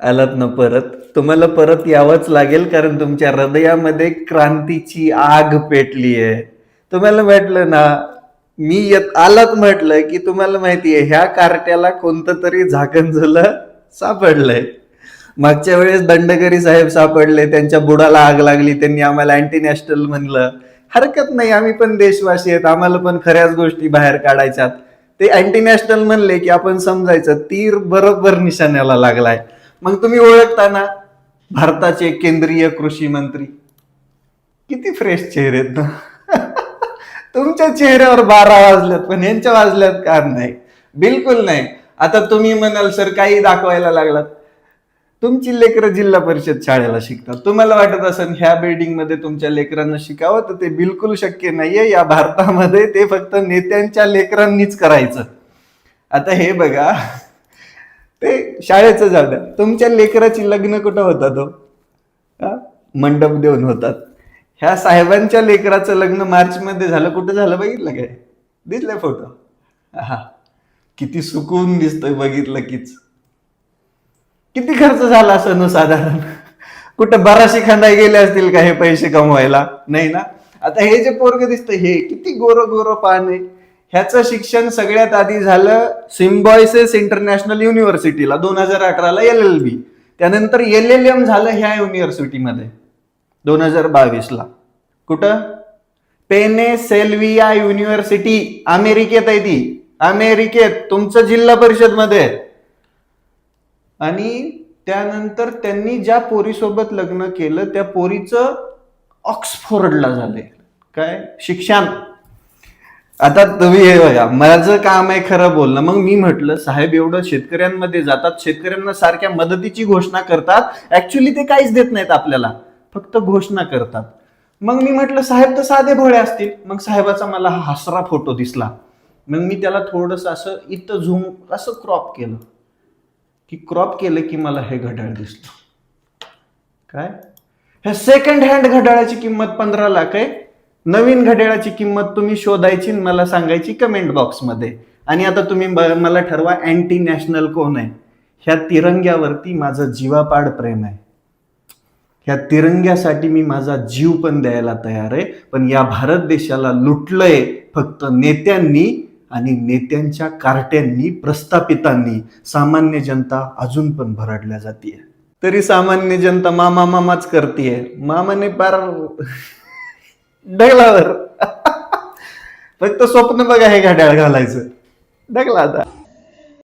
आलात ना परत. तुम्हाला परत यावंच लागेल कारण तुमच्या हृदयामध्ये क्रांतीची आग पेटली आहे. तुम्हाला म्हटलं ना, मी आलात म्हटलं की तुम्हाला माहितीये ह्या कार्ट्याला कोणतं तरी झाकणझुलं सापडलंय. मागच्या वेळेस दंडकरी साहेब सापडले, त्यांच्या बुडाला आग लागली, त्यांनी आम्हाला अँटी नॅशनल म्हणलं. हरकत नाही, आम्ही पण देशवासी आहेत, आम्हाला पण खऱ्याच गोष्टी बाहेर काढायच्यात. ते अँटी नॅशनल म्हणले की आपण समजायचं तीर बरोबर निशाण्याला लागलाय. मग तुम्ही ओळखता ना भारताचे केंद्रीय कृषी मंत्री, किती फ्रेश चेहरे आहेत ना. तुमच्या चेहऱ्यावर 12 वाजल्यात पण यांच्या वाजल्यात का नाही? बिलकुल नाही. आता तुम्ही म्हणाल सर काही दाखवायला लागलात. तुमची लेकरं जिल्हा परिषद शाळेला शिकतात, तुम्हाला वाटत असेल ह्या बिल्डिंग मध्ये तुमच्या लेकरांना शिकावं, तर ते बिलकुल शक्य नाहीये. या भारतामध्ये ते फक्त नेत्यांच्या लेकरांनीच करायचं. आता हे बघा, ते शाळेचं जाऊ द्या, तुमच्या लेकराची लग्न कुठं होतात हो? मंडप देऊन होतात. ह्या साहेबांच्या लेकराचं लग्न मार्च मध्ये झालं, कुठं झालं बघितलं काय? दिसले फोटो? हा, किती सुकून दिसतोय बघितलं कीच. किती खर्च झाला असं ना साधारण? कुठं बाराशे खांदा गेले असतील का हे पैसे कमवायला? नाही ना. आता हे जे पोरग दिसतं हे किती गोरं गोरं पान आहे. ह्याचं शिक्षण सगळ्यात आधी झालं सिम्बॉयसिस इंटरनॅशनल युनिव्हर्सिटीला 2018ला LLB. त्यानंतर LLM झालं ह्या युनिव्हर्सिटीमध्ये 2022ला. कुठं? पेनेसेल्विया युनिव्हर्सिटी, अमेरिकेत आहे ती. अमेरिकेत, तुमचं जिल्हा परिषद मध्ये. आणि त्यानंतर त्यांनी ज्या पोरीसोबत लग्न केलं त्या पोरीचं ऑक्सफोर्डला झालंय काय शिक्षण. आता तुम्ही हे बघा, माझं काम आहे खरं बोलणं. मग मी म्हटलं साहेब एवढं शेतकऱ्यांमध्ये जातात, शेतकऱ्यांना सारख्या मदतीची घोषणा करतात, ऍक्च्युली ते काहीच देत नाहीत आपल्याला, फक्त घोषणा करतात. मग मी म्हटलं साहेब तर साधे भोळे असतील. मग साहेबाचा मला हा हसरा फोटो दिसला. मग मी त्याला थोडस असं इथं झूम असं क्रॉप केलं, की क्रॉप केलं की मला हे घड्याळ दिसलं. काय? ह्या सेकंड हँड घड्याळाची किंमत 15 लाख आहे. नवीन घड्याळाची किंमत तुम्ही शोधायची, मला सांगायची कमेंट बॉक्समध्ये. आणि आता तुम्ही मला ठरवा अँटी नॅशनल कोण आहे. ह्या तिरंग्यावरती माझं जीवापाड प्रेम आहे. ह्या तिरंग्यासाठी मी माझा जीव पण द्यायला तयार आहे. पण या भारत देशाला लुटलंय फक्त नेत्यांनी, आणि नेत्यांच्या कार्ट्यांनी, प्रस्थापितांनी. सामान्य जनता अजून पण भरडल्या जातीये. तरी सामान्य जनता मामा मामाच करतीये. मामाने पार ढगलावर. फक्त स्वप्न बघा हे घड्याळ घालायचं, ढगला आता.